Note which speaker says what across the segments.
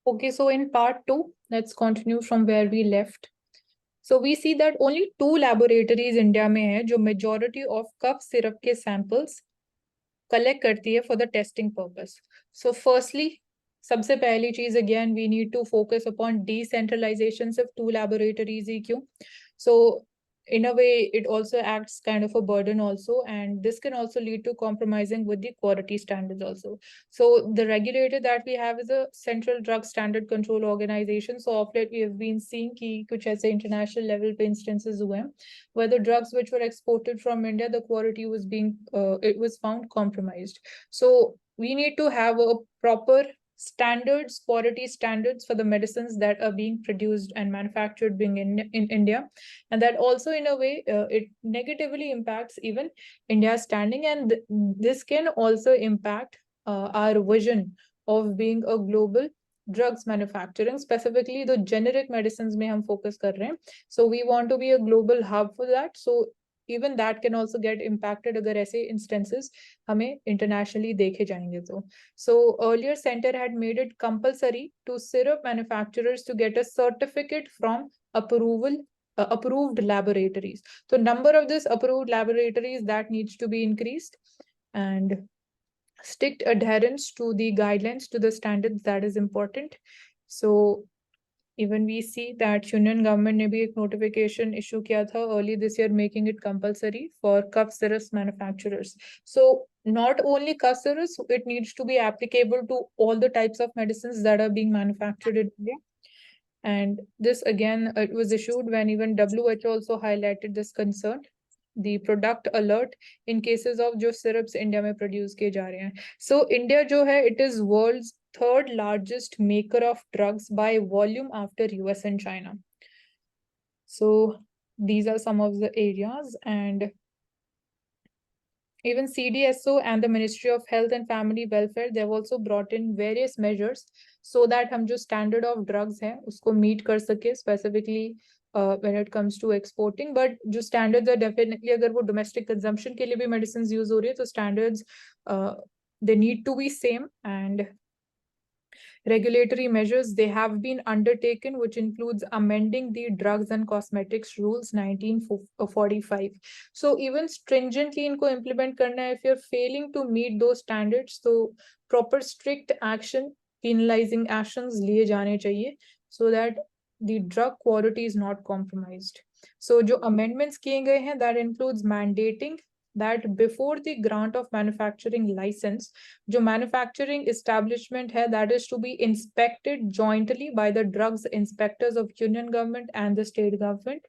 Speaker 1: Okay, so in part 2, let's continue from where we left. So we see that only 2 laboratories India में है जो majority of cough syrup के samples collect करती है for the testing purpose. So firstly, सबसे पहली चीज again we need to focus upon decentralization of 2 laboratories ही क्यों? So in a way it also acts kind of a burden also, and this can also lead to compromising with the quality standards also. So the regulator that we have is a Central Drug Standard Control Organization. So of late we have been seeing कि कुछ ऐसे international level पे instances हुए हैं where the drugs which were exported from India, the quality was it was found compromised. So we need to have a proper standards, quality standards for the medicines that are being produced and manufactured being in India. And that also in a way, it negatively impacts even India's standing. And this can also impact our vision of being a global drugs manufacturing, specifically the generic medicines में हम focus कर रहे हैं. So we want to be a global hub for that. So even that can also get impacted अगर ऐसे instances हमें internationally देखे जाएंगे तो. So earlier center had made it compulsory to syrup manufacturers to get a certificate from approved laboratories. So number of this approved laboratories that needs to be increased, and strict adherence to the guidelines, to the standards, that is important. So even we see that Union government ने भी एक notification issue किया था early this year, making it compulsory for cough syrups manufacturers. So not only cough syrups, it needs to be applicable to all the types of medicines that are being manufactured in India. And this again, it was issued when even WHO also highlighted this concern, the product alert in cases of जो syrups India में produce किए जा रहे हैं. So India जो है, it is world's third largest maker of drugs by volume after US and China. So these are some of the areas, and even CDSO and the Ministry of Health and Family Welfare, they have also brought in various measures so that हम जो standard of drugs हैं उसको meet कर सके, specifically when it comes to exporting. But जो standards are definitely, अगर वो domestic consumption के लिए भी medicines use हो रही है तो standards they need to be same. And regulatory measures they have been undertaken, which includes amending the drugs and cosmetics rules 1945. So even stringently इनको implement करना है. If you're failing to meet those standards, so proper strict action, penalizing actions लिए जाने चाहिए so that the drug quality is not compromised. So जो amendments किए गए हैं, that includes mandating that before the grant of manufacturing license, जो manufacturing establishment है, that is to be inspected jointly by the drugs inspectors of union government and the state government.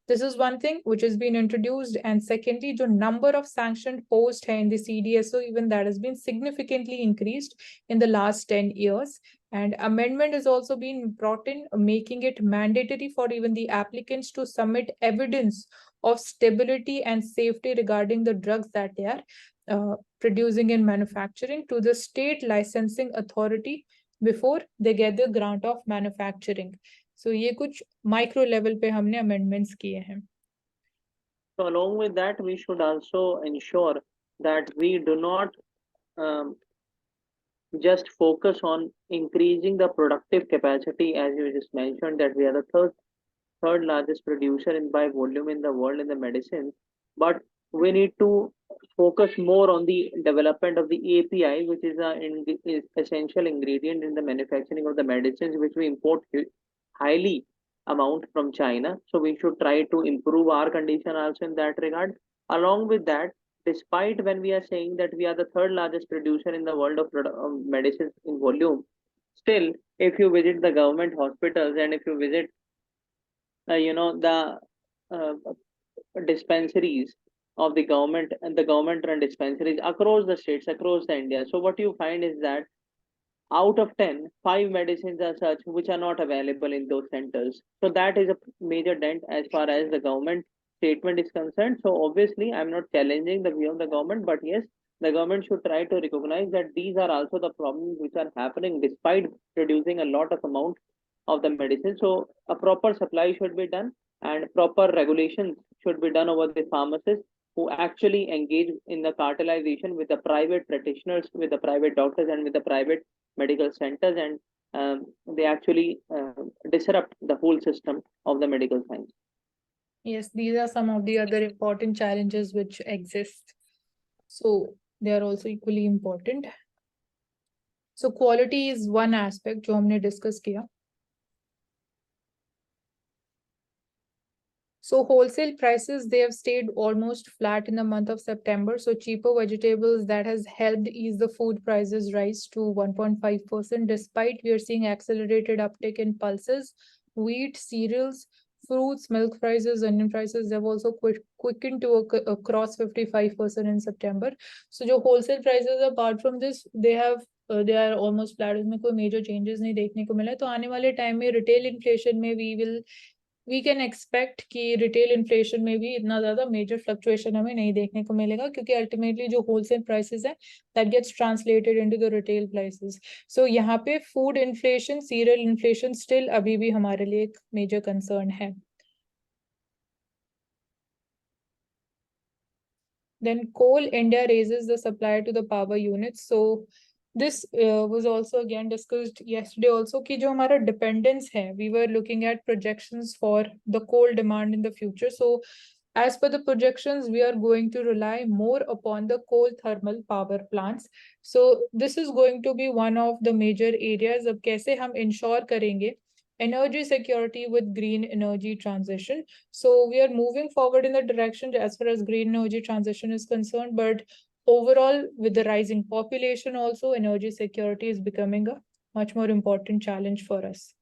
Speaker 1: This is one thing which has been introduced. And secondly, the number of sanctioned posts hai in the CDSO, even that has been significantly increased in the last 10 years. And amendment has also been brought in, making it mandatory for even the applicants to submit evidence of stability and safety regarding the drugs that they are producing and manufacturing to the state licensing authority before they get the grant of manufacturing. So ये कुछ micro level पे हमने amendments किए हैं.
Speaker 2: So along with that, we should also ensure that we do not just focus on increasing the productive capacity, as you just mentioned, that we are the third largest producer in by volume in the world in the medicine, but we need to focus more on the development of the API, which is is essential ingredient in the manufacturing of the medicines, which we import highly amount from China. So we should try to improve our condition also in that regard. Along with that, despite when we are saying that we are the third largest producer in the world of medicines in volume, still, if you visit the government hospitals and if you visit the dispensaries of the government and the government run dispensaries across the states, across the India, so what you find is that out of 10, 5 medicines are such which are not available in those centers. So that is a major dent as far as the government statement is concerned. So obviously I'm not challenging the view of the government, but yes, the government should try to recognize that these are also the problems which are happening despite producing a lot of amount of the medicine. So a proper supply should be done and proper regulations should be done over the pharmacists who actually engage in the cartelization with the private practitioners, with the private doctors and with the private medical centers, and they actually disrupt the whole system of the medical science.
Speaker 1: Yes, these are some of the other important challenges which exist. So they are also equally important. So quality is one aspect जो हमने discuss किया. So wholesale prices, they have stayed almost flat in the month of September. So cheaper vegetables, that has helped ease the food prices rise to 1.5%, despite we are seeing accelerated uptick in pulses, wheat, cereals, fruits, milk prices, onion prices. They've also quickened to across 55% in September. So जो wholesale prices, apart from this, they are almost flat. उसमें कोई major changes नहीं देखने को मिला. तो आने वाले time में retail inflation में we can expect कि रिटेल इन्फ्लेशन में भी इतना ज्यादा मेजर फ्लक्चुएशन हमें नहीं देखने को मिलेगा, क्योंकि अल्टीमेटली जो होलसेल प्राइसेस है that gets translated into the retail prices. So यहाँ पे food inflation, cereal inflation still अभी भी हमारे लिए एक मेजर कंसर्न है. Then coal, India raises the supply to the power units. So this was also again discussed yesterday also कि जो हमारा dependence है, we were looking at projections for the coal demand in the future. So as per the projections, we are going to rely more upon the coal thermal power plants. So this is going to be one of the major areas. अब कैसे हम ensure करेंगे energy security with green energy transition. So we are moving forward in the direction as far as green energy transition is concerned, but overall, with the rising population also, energy security is becoming a much more important challenge for us.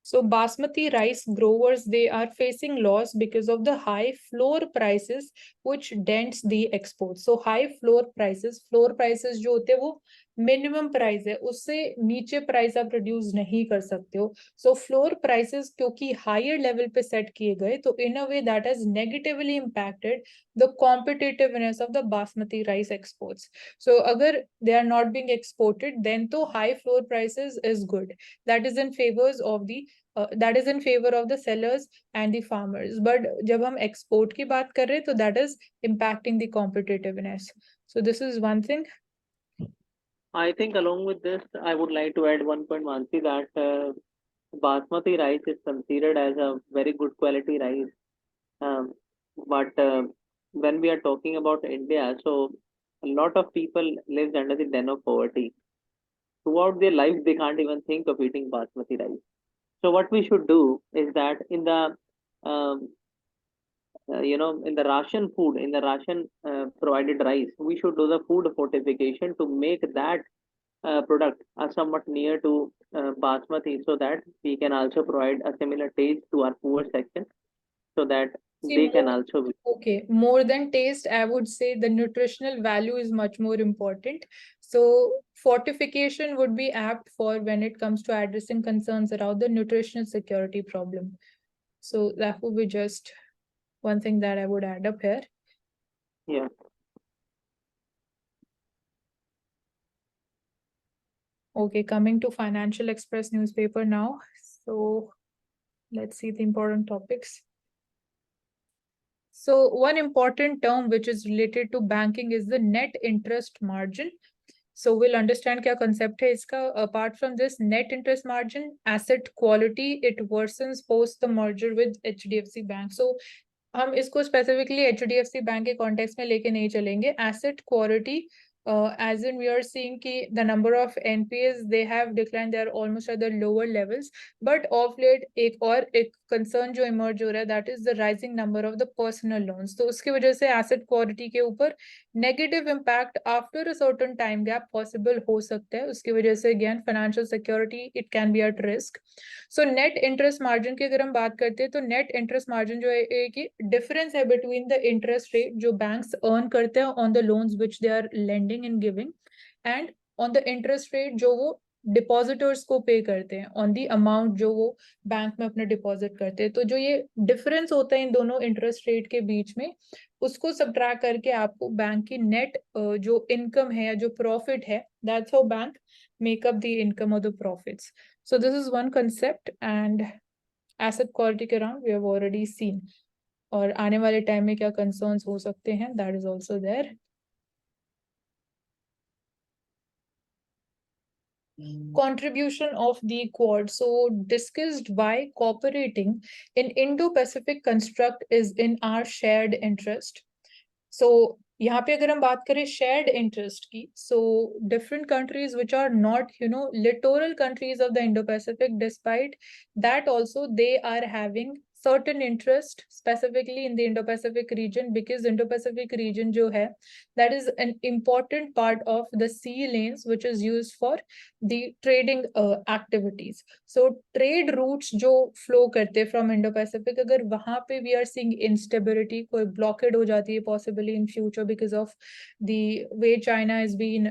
Speaker 1: So basmati rice growers, they are facing loss because of the high floor prices, which dents the exports. So high floor prices जो होते हैं वो minimum price है, उससे नीचे price आप reduce नहीं कर सकते हो. So floor prices क्योंकि higher level पे set किए गए, तो in a way that has negatively impacted the competitiveness of the basmati rice exports. So अगर they are not being exported, then तो high floor prices is good. That is in favors of the that is in favor of the sellers and the farmers. But जब हम export की बात कर रहे हैं, तो that is impacting the competitiveness. So this is one thing.
Speaker 2: I think along with this, I would like to add one point, Mansi, that basmati rice is considered as a very good quality rice. But when we are talking about India, so a lot of people lives under the den of poverty. Throughout their life, they can't even think of eating basmati rice. So what we should do is that in the um, in the ration food, in the ration provided rice, we should do the food fortification to make that product somewhat near to basmati, so that we can also provide a similar taste to our poor section, so that
Speaker 1: See,
Speaker 2: they can also be.
Speaker 1: Okay, more than taste, I would say the nutritional value is much more important. So fortification would be apt for when it comes to addressing concerns around the nutritional security problem. So that would be just one thing that I would add up here.
Speaker 2: Yeah.
Speaker 1: Okay, coming to Financial Express newspaper now. So let's see the important topics. So one important term which is related to banking is the net interest margin. So we'll understand क्या concept है इसका. Apart from this net interest margin, asset quality, it worsens post the merger with HDFC Bank. So हम इसको specifically HDFC Bank के context में लेके नहीं चलेंगे. Asset quality, as in we are seeing कि the number of NPAs, they have declined, they are almost at the lower levels. But of late एक concern जो emerge हो रहा है, that is the rising number of the personal loans. तो उसकी वजह से asset quality के ऊपर negative impact after a certain time gap possible हो सकता है. उसकी वजह से again financial security, it can be at risk. So net interest margin की अगर हम बात करते हैं, तो net interest margin जो है कि difference है between the interest rate जो banks earn करते हैं on the loans which they are lending and giving, and on the interest rate जो वो डिपॉजिटर्स को पे करते हैं ऑन दी अमाउंट जो वो बैंक में अपने डिपॉजिट करते हैं. तो जो ये डिफरेंस होता है इन दोनों इंटरेस्ट रेट के बीच में, उसको सब्ट्रैक्ट करके आपको बैंक की नेट जो इनकम है या जो प्रॉफिट है, that's how bank make up the income और the profits. So this is one concept, and asset quality के around we have already seen. और आने वाले टाइम में क्या कंसर्न्स हो सकते हैं, that is also there. Contribution of the Quad. So discussed why cooperating in Indo-Pacific construct is in our shared interest. So यहाँ पे अगर हम बात करें shared interest की, so different countries which are not, littoral countries of the Indo-Pacific, despite that also they are having certain interest specifically in the Indo-Pacific region, because Indo-Pacific region जो है, that is an important part of the sea lanes which is used for the trading activities. So trade routes जो flow करते from Indo-Pacific, अगर वहाँ पे we are seeing instability, कोई blockade हो जाती है possibly in future because of the way China has been,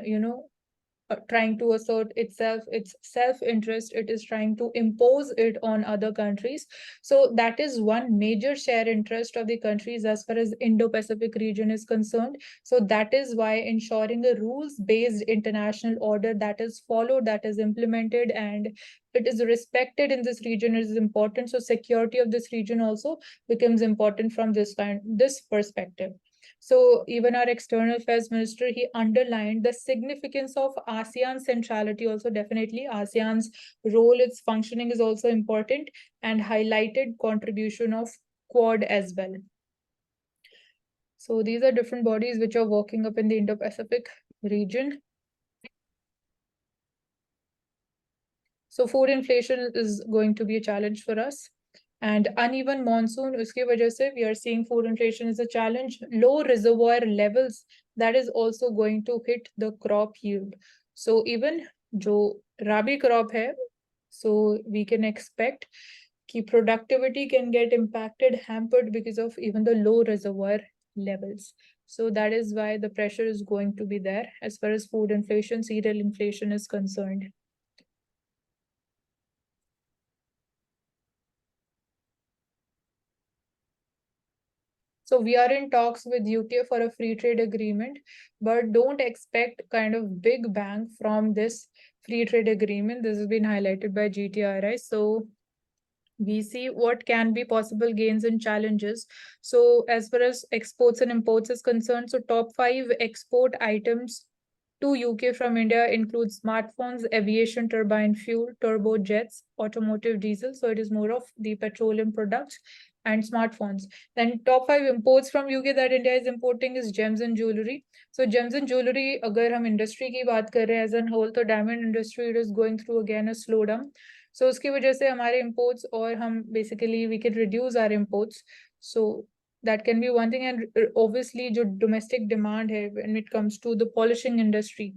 Speaker 1: trying to assert itself, its self-interest, it is trying to impose it on other countries. So that is one major share interest of the countries as far as Indo-Pacific region is concerned. So that is why ensuring a rules-based international order that is followed, that is implemented, and it is respected in this region is important. So security of this region also becomes important from this perspective. So even our external affairs minister, he underlined the significance of ASEAN centrality. Also, definitely ASEAN's role, its functioning is also important, and highlighted contribution of Quad as well. So these are different bodies which are working up in the Indo-Pacific region. So food inflation is going to be a challenge for us. And uneven monsoon, uske wajah se we are seeing food inflation is a challenge. Low reservoir levels, that is also going to hit the crop yield. So even jo rabi crop hai, so we can expect ki productivity can get impacted, hampered because of even the low reservoir levels. So that is why the pressure is going to be there as far as food inflation, cereal inflation is concerned. So we are in talks with UK for a free trade agreement, but don't expect kind of big bang from this free trade agreement. This has been highlighted by GTRI. So we see what can be possible gains and challenges. So as far as exports and imports is concerned, so top 5 export items to UK from India include smartphones, aviation turbine fuel, turbojets, automotive diesel. So it is more of the petroleum products and smartphones. Then top 5 imports from UK that India is importing is gems and jewelry. So gems and jewelry, अगर हम industry की बात कर रहे हैं as a whole, तो diamond industry, it is going through again a slowdown. So उसकी वजह से हमारे imports और हम basically we can reduce our imports. So that can be one thing, and obviously जो domestic demand है when it comes to the polishing industry,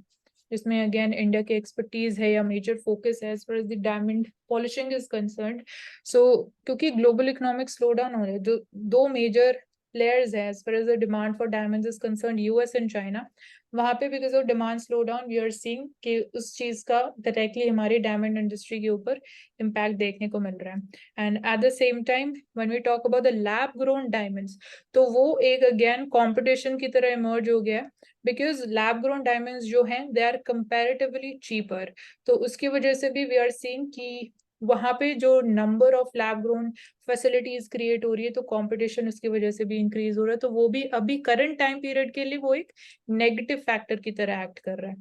Speaker 1: जिसमें again India की expertise है या major focus है as far as the diamond polishing is concerned. So क्योंकि global economic slowdown हो रहा है, जो दो major players है as far as the demand for diamonds is concerned, US and China, वहाँ पे because of demand slowdown we are seeing कि उस चीज का directly हमारी diamond industry के ऊपर impact देखने को मिल रहा है. And at the same time when we talk about the lab grown diamonds, तो वो एक again competition की तरह emerge हो गया because lab grown diamonds जो हैं they are comparatively cheaper. तो उसकी वजह से भी we are seeing कि वहाँ पे जो number of lab grown facilities create हो रही है, तो competition उसकी वजह से भी increase हो रहा है, तो वो भी अभी current time period के लिए वो एक negative factor की तरह act कर रहा है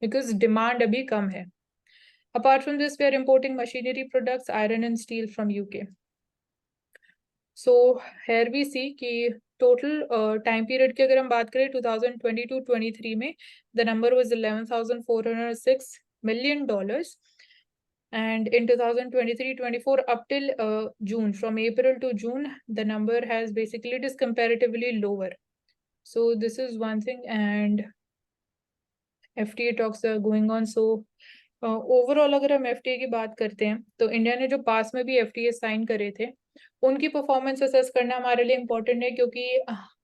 Speaker 1: because demand अभी कम है. Apart from this, we are importing machinery products, iron and steel from UK. So here we see कि total time period की अगर हम बात करें 2022-23 में the number was $11,406 million, and in 2023-24 up till June, from April to June, the number has basically, it is comparatively lower. So this is one thing, and FTA talks are going on. So overall अगर हम FTA की बात करते हैं तो India ने जो पास में भी एफटीए साइन करे थे उनकी परफॉर्मेंस असेस करना हमारे लिए इम्पोर्टेंट है, क्योंकि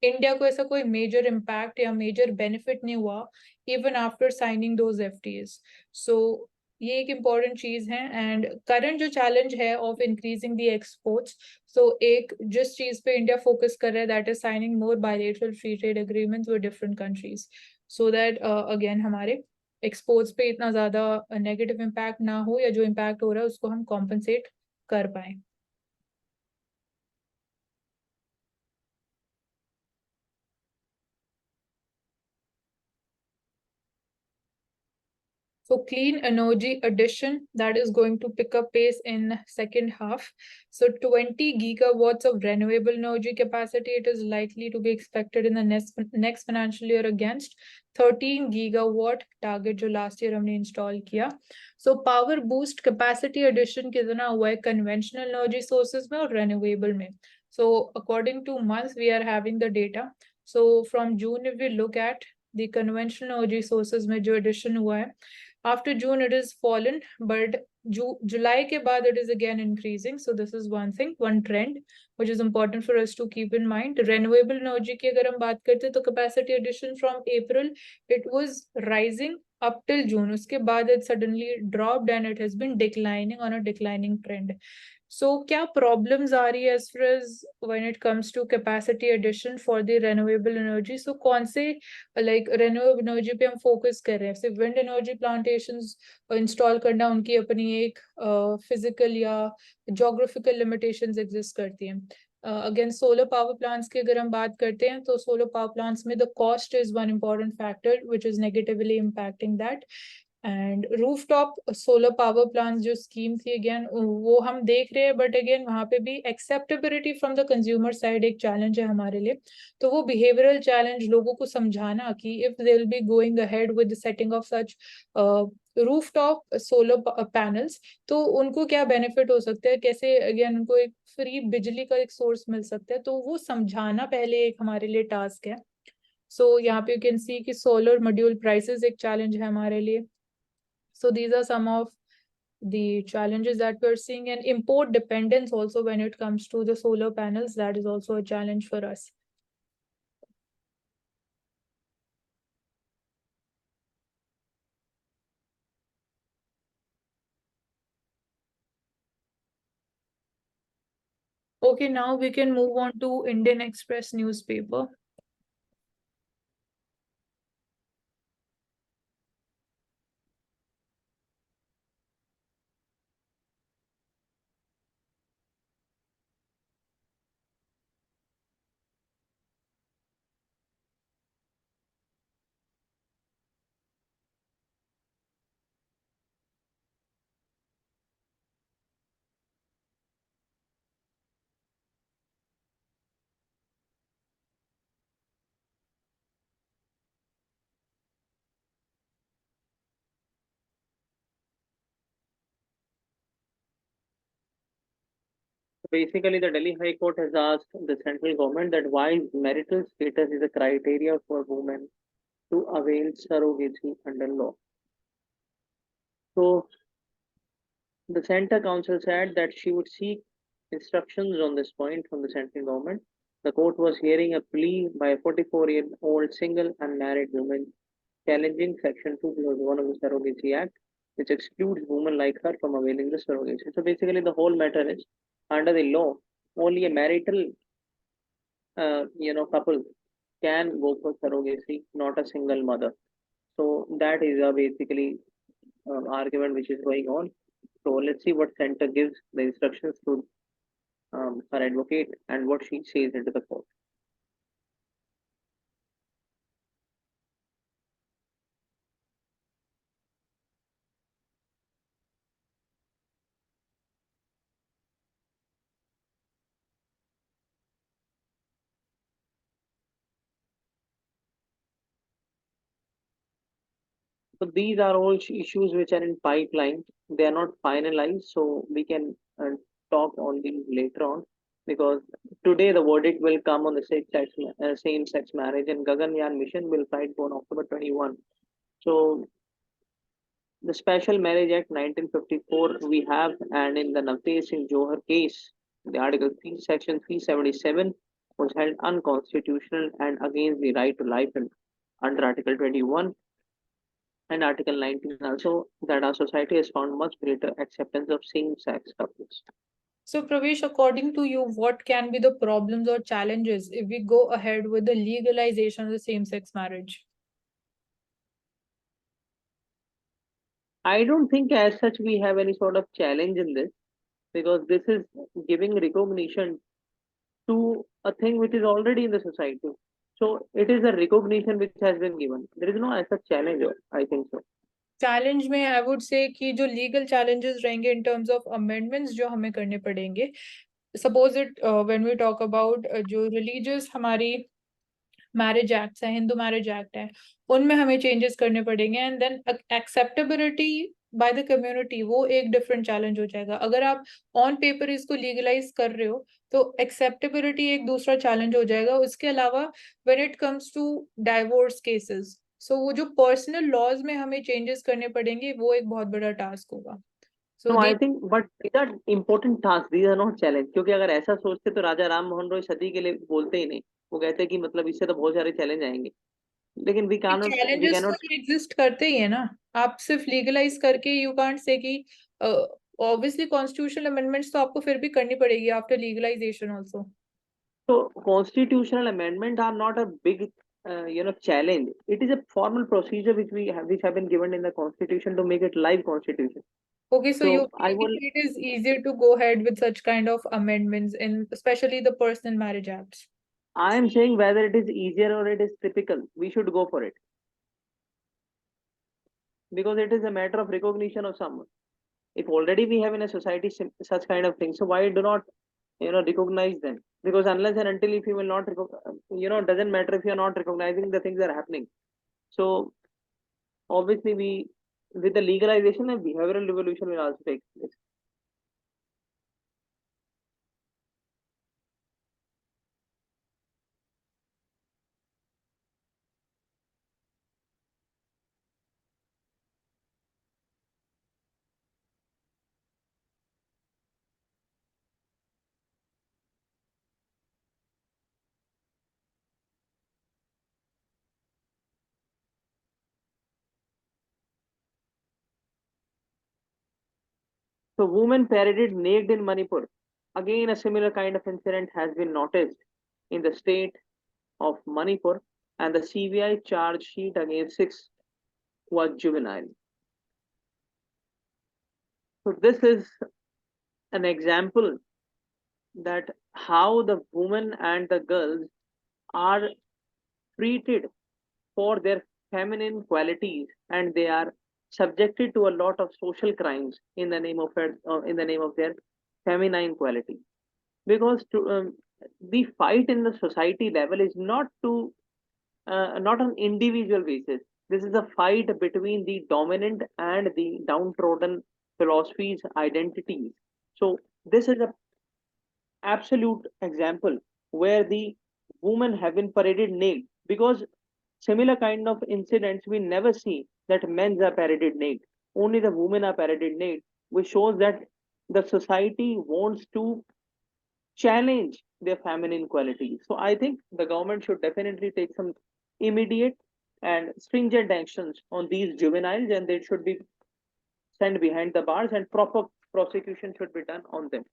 Speaker 1: इंडिया को ऐसा कोई मेजर इम्पैक्ट या मेजर बेनिफिट नहीं हुआ even after signing those FTAs. So ये एक इम्पॉर्टेंट चीज है. एंड करंट जो चैलेंज है of increasing the exports, so एक जिस चीज पे इंडिया फोकस कर रहा है that is signing more bilateral free trade agreements with different countries, so that again हमारे एक्सपोर्ट्स पे इतना ज्यादा नेगेटिव इम्पैक्ट ना हो, या जो इम्पैक्ट हो रहा है उसको हम कॉम्पनसेट कर पाए. So clean energy addition, that is going to pick up pace in second half. So 20 gigawatts of renewable energy capacity, it is likely to be expected in the next financial year against 13 gigawatt target जो last year हमने install किया. So power boost capacity addition कितना हुआ है conventional energy sources में और renewable में. So according to months, we are having the data. So from June, if we look at the conventional energy sources में जो addition हुआ है, after June it is fallen, but July के बाद it is again increasing. So this is one thing, one trend which is important for us to keep in mind. Renewable energy की अगर हम बात करते हैं तो capacity addition from April it was rising up till June. उसके बाद it suddenly dropped and it has been declining on a declining trend. So क्या problems आ रही है as far as when it comes to capacity addition for the renewable energy? So कौन से like renewable energy पे हम focus कर रहे हैं? सिर्फ wind energy plantations install करना उनकी अपनी एक physical या geographical limitations exist करती हैं. Again, solar power plants की अगर हम बात करते हैं तो solar power plants में the cost is one important factor which is negatively impacting that. And rooftop solar power plant जो स्कीम थी अगेन वो हम देख रहे हैं, बट अगेन वहां पे भी acceptability from the consumer side एक चैलेंज है हमारे लिए. तो वो बिहेवियरल चैलेंज लोगों को समझाना कि if they will be going ahead with setting of such rooftop solar panels तो उनको क्या बेनिफिट हो सकता है, कैसे अगेन उनको एक फ्री बिजली का एक सोर्स मिल सकता है, तो वो समझाना पहले एक हमारे लिए टास्क है. सो यहाँ पे यू कैन सी कि सोलर मॉड्यूल प्राइसेस एक चैलेंज है हमारे लिए. So these are some of the challenges that we're seeing, and import dependence also when it comes to the solar panels, that is also a challenge for us. Okay, now we can move on to Indian Express newspaper.
Speaker 2: Basically, the Delhi High Court has asked the central government that why marital status is a criteria for women to avail surrogacy under law. So, the Center Council said that she would seek instructions on this point from the central government. The court was hearing a plea by a 44-year-old single unmarried woman challenging Section 2 of the Surrogacy Act, which excludes women like her from availing the surrogacy. So basically, the whole matter is under the law, only a marital, couple can go for surrogacy, not a single mother. So that is basically argument which is going on. So let's see what center gives the instructions to her advocate and what she says into the court. So these are all issues which are in pipeline. They are not finalized, so we can talk on these later on. Because today the verdict will come on the same-sex marriage, and Gaganyaan mission will fight on October 21. So the Special Marriage Act 1954 we have, and in the Navtesh Singh Johar case, the Article 3, Section 377 was held unconstitutional and against the right to life, and under Article 21 and Article 19 also, that our society has found much greater acceptance of same-sex couples.
Speaker 1: So Pravesh, according to you, what can be the problems or challenges if we go ahead with the legalization of the same-sex marriage?
Speaker 2: I don't think as such we have any sort of challenge in this, because this is giving recognition to a thing which is already in the society. So it is a recognition which has been given. There is no as such challenge, I think so.
Speaker 1: Challenge में I would say कि जो legal challenges रहेंगे in terms of amendments जो हमें करने पड़ेंगे, suppose it when we talk about जो religious हमारी मैरिज एक्ट है, हिंदू मैरिज एक्ट है, उनमें हमें चेंजेस करने पड़ेंगे, and then acceptability by the community वो एक डिफरेंट चैलेंज हो जाएगा। अगर आप ऑन पेपर इसको लीगलाइज कर रहे हो तो एक्सेप्टेबिलिटी एक दूसरा चैलेंज हो जाएगा। उसके अलावा when it comes to divorce cases, so वो जो पर्सनल लॉज में हमें चेंजेस करने पड़ेंगे वो एक बहुत बड़ा टास्क होगा। So
Speaker 2: no I think but these are important task, these are not challenge, क्योंकि अगर ऐसा सोचते तो राजा राम मोहन रॉय सदी के लिए बोलते ही नहीं। वो कहते कि मतलब इससे तो बहुत सारे चैलेंज आएंगे, लेकिन वी
Speaker 1: चैलेंजेस तो
Speaker 2: कैनॉट।
Speaker 1: एग्जिस्ट करते ही है ना। आप सिर्फ लीगलाइज करके यू कांट से कि ऑब्वियसली कॉन्स्टिट्यूशनल अमेंडमेंट्स तो आपको फिर भी करनी पड़ेगी after legalisation also.
Speaker 2: So constitutional amendment are not a big, challenge. It is a formal procedure which have been given in the constitution to make it live constitution.
Speaker 1: Okay, so you
Speaker 2: So I
Speaker 1: feel
Speaker 2: will,
Speaker 1: it is easier to go ahead with such kind of amendments in especially the personal marriage acts.
Speaker 2: I am saying whether it is easier or it is typical, we should go for it because it is a matter of recognition of someone. If already we have in a society such kind of things, so why do not recognize them? Because unless and until if you will not, doesn't matter if you are not recognizing the things that are happening. So obviously we with the legalization and behavioral revolution will also take place. So women paraded naked in Manipur. Again, a similar kind of incident has been noticed in the state of Manipur, and the CBI charge sheet against 6 was juvenile. So this is an example that how the women and the girls are treated for their feminine qualities, and they are subjected to a lot of social crimes in the name of in the name of their feminine quality. Because the fight in the society level is not on individual basis. This is a fight between the dominant and the downtrodden philosophies, identities. So this is a absolute example where the women have been paraded naked, because similar kind of incidents we never see that men are paraded naked. Only the women are paraded naked, which shows that the society wants to challenge their feminine qualities. So I think the government should definitely take some immediate and stringent actions on these juveniles, and they should be sent behind the bars, and proper prosecution should be done on them.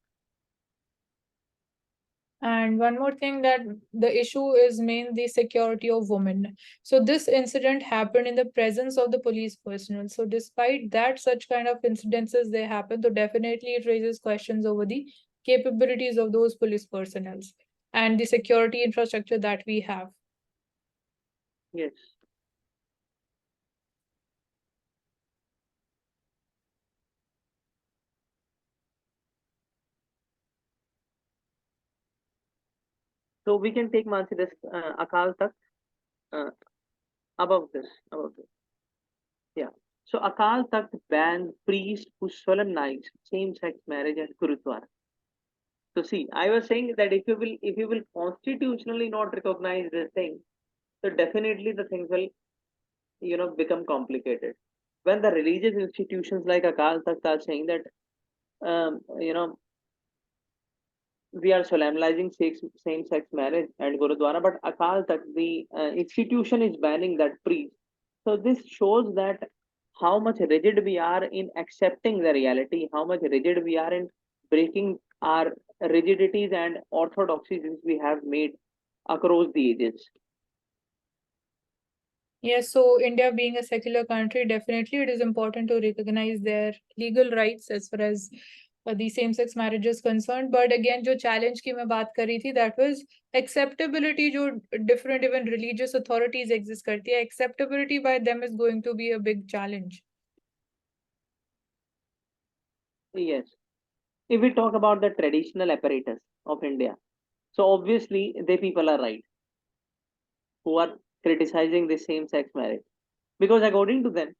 Speaker 1: And one more thing, that the issue is mainly security of women. So this incident happened in the presence of the police personnel. So despite that, such kind of incidences they happen, so definitely it raises questions over the capabilities of those police personnel and the security infrastructure that we have.
Speaker 2: Yes. So we can take Mansi this Akal Tak above this. Yeah. So Akal Takht banned priests who solemnize same-sex marriage at Gurudwara. So see, I was saying that if you will constitutionally not recognize this thing, so definitely the things will become complicated. When the religious institutions like Akal Takht are saying that um, you know we are solemnizing same-sex marriage at Gurudwara, but Akal Takht, the institution, is banning that priest. So this shows that how much rigid we are in accepting the reality, how much rigid we are in breaking our rigidities and orthodoxies which we have made across the ages.
Speaker 1: Yes, so India being a secular country, definitely it is important to recognize their legal rights as far as the same-sex marriage is concerned. But again, जो challenge की मैं बात कर रही थी, that was acceptability जो different even religious authorities exist करती है, acceptability by them is going to be a big challenge.
Speaker 2: Yes. If we talk about the traditional apparatus of India, so obviously they people are right who are criticizing the same-sex marriage, because according to them,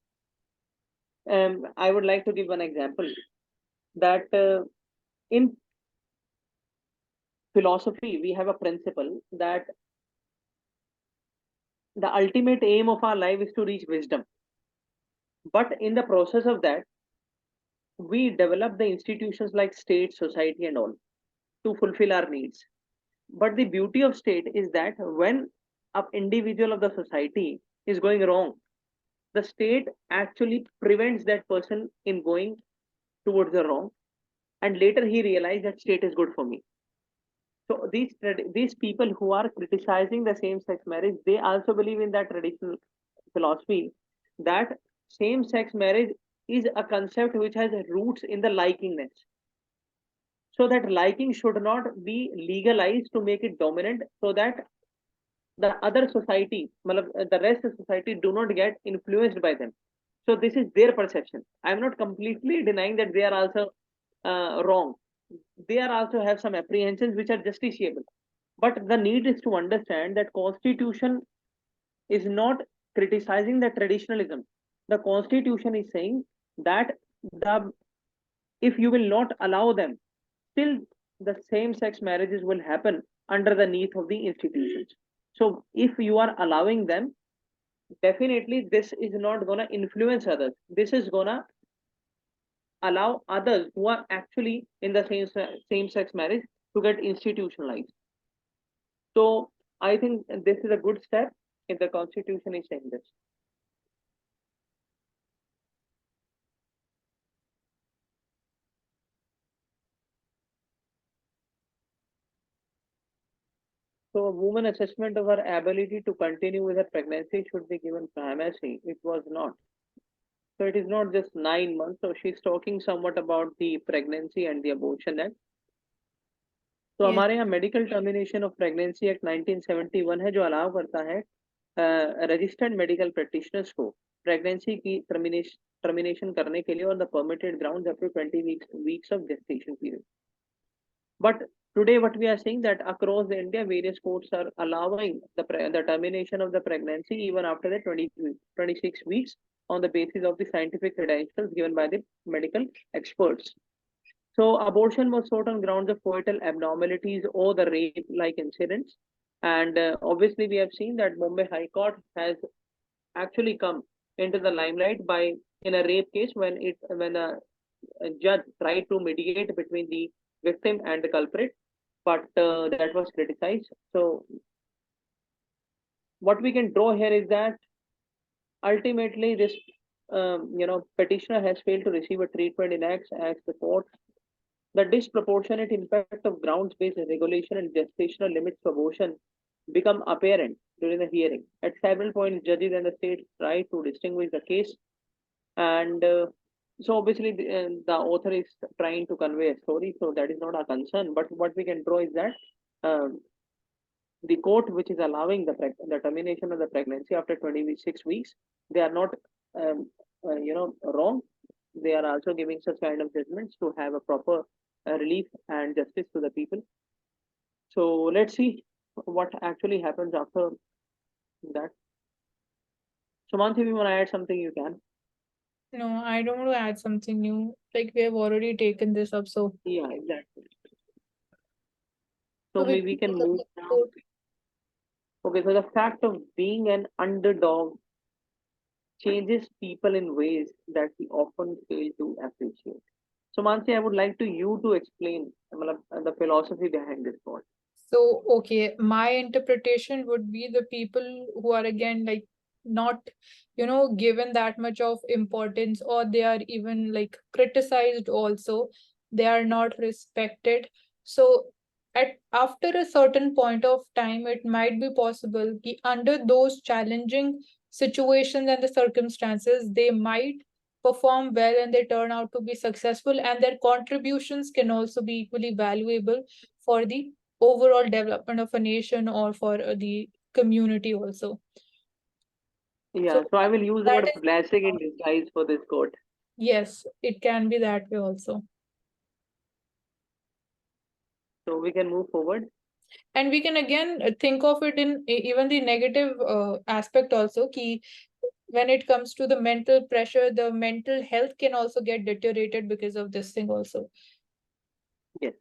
Speaker 2: I would like to give one example that in philosophy we have a principle that the ultimate aim of our life is to reach wisdom, but in the process of that we develop the institutions like state, society, and all to fulfill our needs. But the beauty of state is that when an individual of the society is going wrong, the state actually prevents that person in going towards the wrong, and later he realized that state is good for me. So these people who are criticizing the same sex marriage, they also believe in that traditional philosophy that same sex marriage is a concept which has roots in the likingness. So that liking should not be legalized to make it dominant, so that the other society, the rest of society, do not get influenced by them. So this is their perception. I'm not completely denying that they are also wrong. They are also have some apprehensions which are justiciable. But the need is to understand that constitution is not criticizing the traditionalism. The constitution is saying that the if you will not allow them, still the same sex marriages will happen underneath of the institutions. So if you are allowing them, definitely this is not going to influence others. This is going to allow others who are actually in the same sex marriage to get institutionalized. So I think this is a good step if the constitution is saying this. So a woman assessment of her ability to continue with her pregnancy should be given primacy. It was not. So it is not just 9 months. So she's talking somewhat about the pregnancy and the abortion act. तो
Speaker 1: Yes.
Speaker 2: हमारे यहाँ medical termination of pregnancy act 1971 है जो allow करता है registered medical practitioners को pregnancy की termination करने के लिए और the permitted grounds up to 20 weeks of gestation period. But today what we are seeing that across the India various courts are allowing the termination of the pregnancy even after the 26 weeks on the basis of the scientific credentials given by the medical experts. So abortion was sought on grounds of coital abnormalities or the rape-like incidents. And obviously we have seen that Bombay High Court has actually come into the limelight by in a rape case when a judge tried to mediate between the victim and the culprit, but that was criticized. So what we can draw here is that ultimately this petitioner has failed to receive a treatment in acts as the court. The disproportionate impact of grounds-based regulation and gestational limits to abortion become apparent during the hearing. At several points, judges and the state try to distinguish the case, and so obviously the author is trying to convey a story, so that is not our concern. But what we can draw is that um, the court, which is allowing the termination of the pregnancy after 26 weeks, they are not, wrong. They are also giving such kind of judgments to have a proper relief and justice to the people. So let's see what actually happens after that. So Mansi, if you want to add something, you can.
Speaker 1: No, I don't want to add something new. Like we have already taken this up, so
Speaker 2: Yeah, exactly. So
Speaker 1: we
Speaker 2: maybe we can
Speaker 1: can go
Speaker 2: move
Speaker 1: to the
Speaker 2: now.
Speaker 1: court.
Speaker 2: Okay, so the fact of being an underdog changes people in ways that we often fail to appreciate. So Mansi, I would like to you to explain the philosophy behind this thought.
Speaker 1: So, okay, my interpretation would be the people who are again like not, given that much of importance, or they are even like criticized also. They are not respected. So, at after a certain point of time, it might be possible ki under those challenging situations and the circumstances, they might perform well and they turn out to be successful, and their contributions can also be equally valuable for the overall development of a nation or for the community also.
Speaker 2: Yeah,
Speaker 1: So
Speaker 2: so I will use the
Speaker 1: that
Speaker 2: word
Speaker 1: is,
Speaker 2: blessing in disguise for this quote.
Speaker 1: yes, it can be that way also.
Speaker 2: So we can move forward.
Speaker 1: And we can again think of it in even the negative aspect also, ki when it comes to the mental pressure, the mental health can also get deteriorated because of this thing also.
Speaker 2: Yes.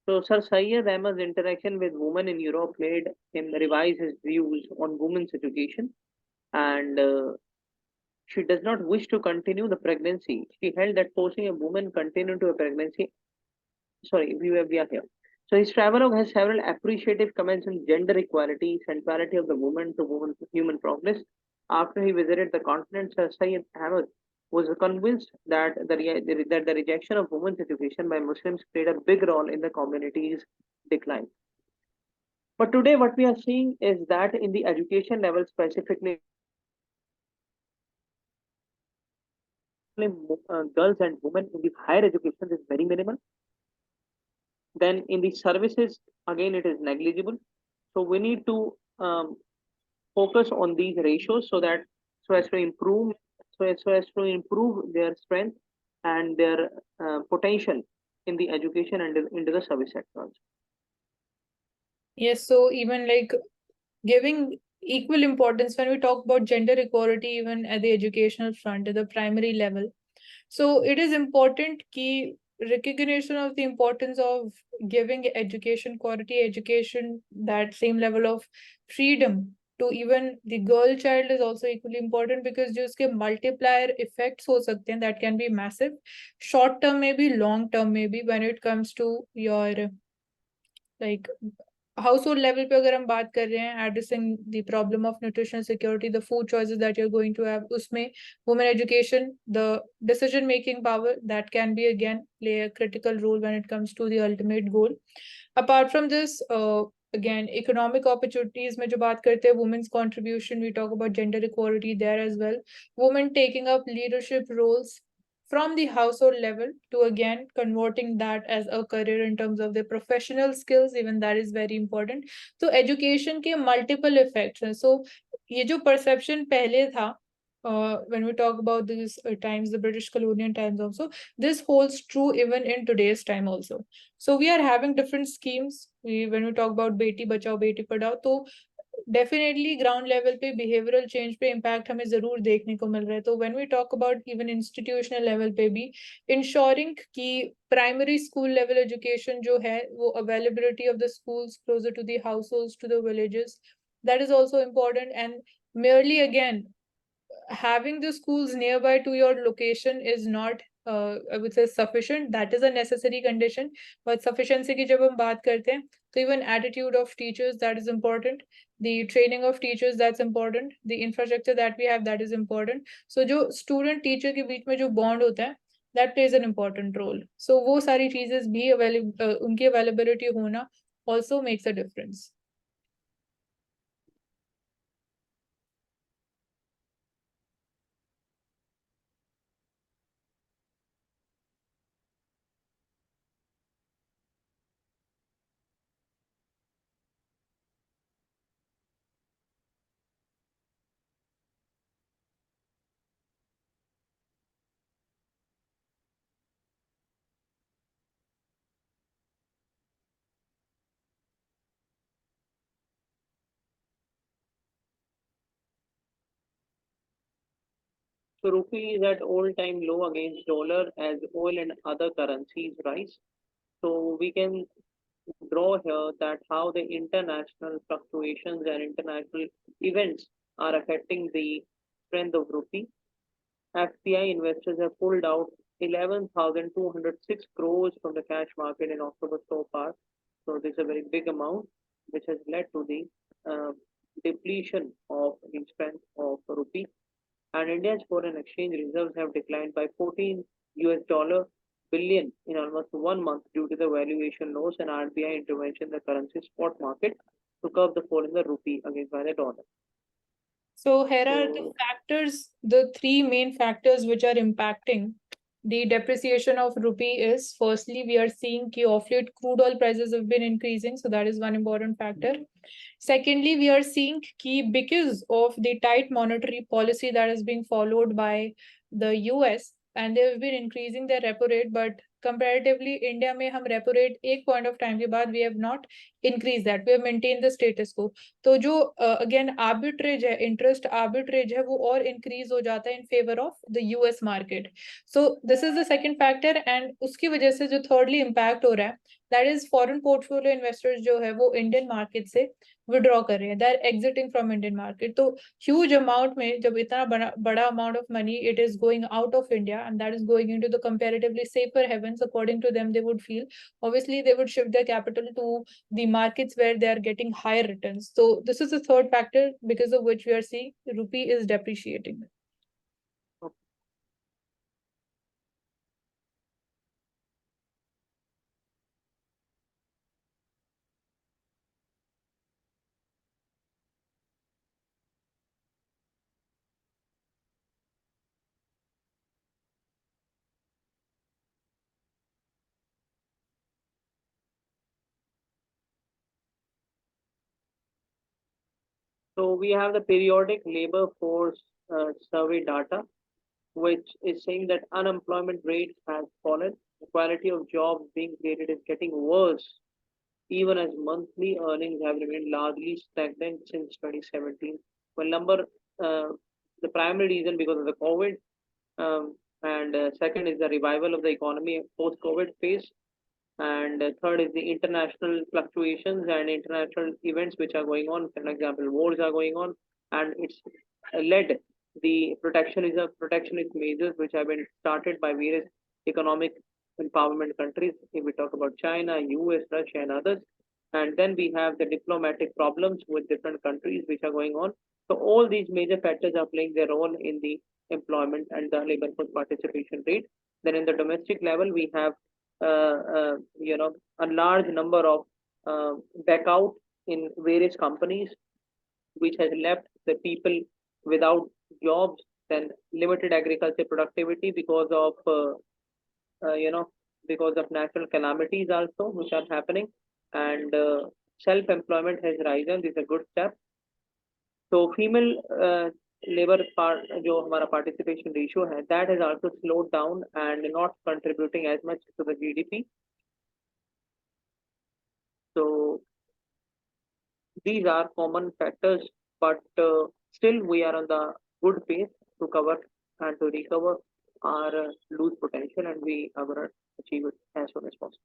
Speaker 2: So Sir Syed Ahmed's interaction with women in Europe made him revise his views on women's education, and she does not wish to continue the pregnancy. She held that forcing a woman continue to a pregnancy. Sorry, we are here. So his travelogue has several appreciative comments on gender equality, centrality of the woman to woman human progress. After he visited the continent, Sir Syed Ahmed was convinced that that the rejection of women's education by Muslims played a big role in the community's decline. But today, what we are seeing is that in the education level, specifically girls and women in the higher education is very minimal. Then in the services, again, it is negligible. So we need to focus on these ratios so that so as to improve so as to improve their strength and their potential in the education and into the service sectors.
Speaker 1: Yes, so even like giving equal importance when we talk about gender equality, even at the educational front, at the primary level. So it is important key recognition of the importance of giving education, quality education, that same level of freedom to even the girl child is also equally important, because जो उसके multiplier effects हो सकते हैं, that can be massive, short term maybe, long term maybe, when it comes to your like household level पे अगर हम बात कर रहे हैं, addressing the problem of nutritional security, the food choices that you're going to have, उसमें women education, the decision making power, that can be again play a critical role when it comes to the ultimate goal. Apart from this, again economic opportunities में जो बात करते हैं, women's contribution, we talk about gender equality there as well. Women taking up leadership roles from the household level to again converting that as a career in terms of their professional skills, even that is very important. So education के multiple effects हैं. So ये जो perception पहले था, when we talk about these times, the British colonial times also, this holds true even in today's time also. So we are having different schemes. When we talk about Beti Bachao, Beti Padhao, तो definitely ground level पे behavioural change पे impact हमें जरूर देखने को मिल रहा है. तो when we talk about even institutional level पे भी इंश्योरिंग कि प्राइमरी स्कूल लेवल एजुकेशन जो है वो availability of the schools closer to the households to the villages, that is also important. And merely again having the schools nearby to your location is not I would say sufficient. That is a necessary condition, but sufficiency की जब हम बात करते हैं, so even attitude of teachers, that is important. The training of teachers, that's important. The infrastructure that we have, that is important. So जो student teacher के बीच में जो bond होता है, that plays an important role. So वो सारी चीजें भी उनकी availability होना also makes a difference.
Speaker 2: So rupee is at all-time low against dollar as oil and other currencies rise. So we can draw here that how the international fluctuations and international events are affecting the strength of rupee. FPI investors have pulled out 11,206 crores from the cash market in October so far. So this is a very big amount, which has led to the depletion of the strength of rupee. And India's foreign exchange reserves have declined by 14 US dollar billion in almost 1 month due to the valuation loss and RBI intervention in the currency spot market to curb the fall in the rupee against by the dollar.
Speaker 1: So here are the factors, the three main factors which are impacting the depreciation of rupee is, firstly, we are seeing कि of late crude oil prices have been increasing, so that is one important factor. Secondly, we are seeing कि because of the tight monetary policy that is being followed by the US, and they have been increasing their repo rate, but comparatively India में हम repo rate एक point of time के बाद we have not increased that, we have maintained the status quo. तो जो again arbitrage है, interest arbitrage है, वो और increase हो जाता है in favor of the US market. So this is the second factor, and उसकी वजह से जो thirdly impact हो रहा है, that is foreign portfolio investors जो है वो Indian market से withdraw कर रहे हैं, they are exiting from Indian market. तो huge amount में जब इतना बड़ा amount of money it is going out of India, and that is going into the comparatively safer havens, according to them, they would feel, obviously they would shift their capital to the markets where they are getting higher returns. So this is the third factor because of which we are seeing rupee is depreciating.
Speaker 2: So we have the periodic labor force survey data, which is saying that unemployment rate has fallen. The quality of jobs being created is getting worse, even as monthly earnings have remained largely stagnant since 2017. Well, the primary reason because of the COVID, and second is the revival of the economy post-COVID phase, and third is the international fluctuations and international events which are going on. For example, wars are going on, and it's led the protectionist measures which have been started by various economic empowerment countries. If we talk about China, US, Russia, and others, and then we have the diplomatic problems with different countries which are going on. So all these major factors are playing their role in the employment and the labor force participation rate. Then in the domestic level, we have a large number of back out in various companies, which has left the people without jobs. Then limited agriculture productivity because of because of natural calamities also which are happening, and self-employment has risen. This is a good step. So female labor part जो हमारा participation ratio है, that has also slowed down and not contributing as much to the GDP. So these are common factors, but still we are on the good pace to cover and to recover our lose potential, and we are going to achieve it as soon as possible.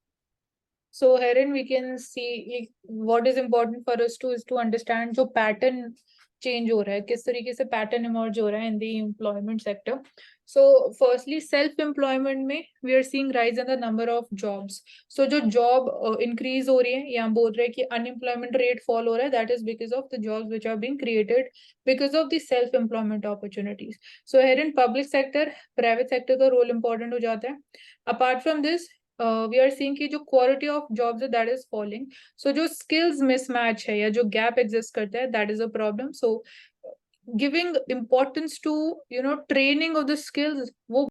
Speaker 1: So herein we can see what is important for us to is to understand जो pattern change हो रहा है, किस तरीके से pattern emerge हो रहा है in the employment sector. So firstly, self-employment में we are seeing rise in the number of jobs. So जो job increase हो रही है, यहाँ बोल रहे हैं कि unemployment rate fall हो रहा है, that is because of the jobs which are being created because of the self-employment opportunities. So here in public sector, private sector का role important हो जाता है. Apart from this, we are seeing कि जो quality of jobs है that is falling. So जो skills mismatch है या जो gap exist करता है, that is a problem. So giving importance to training of the skills वो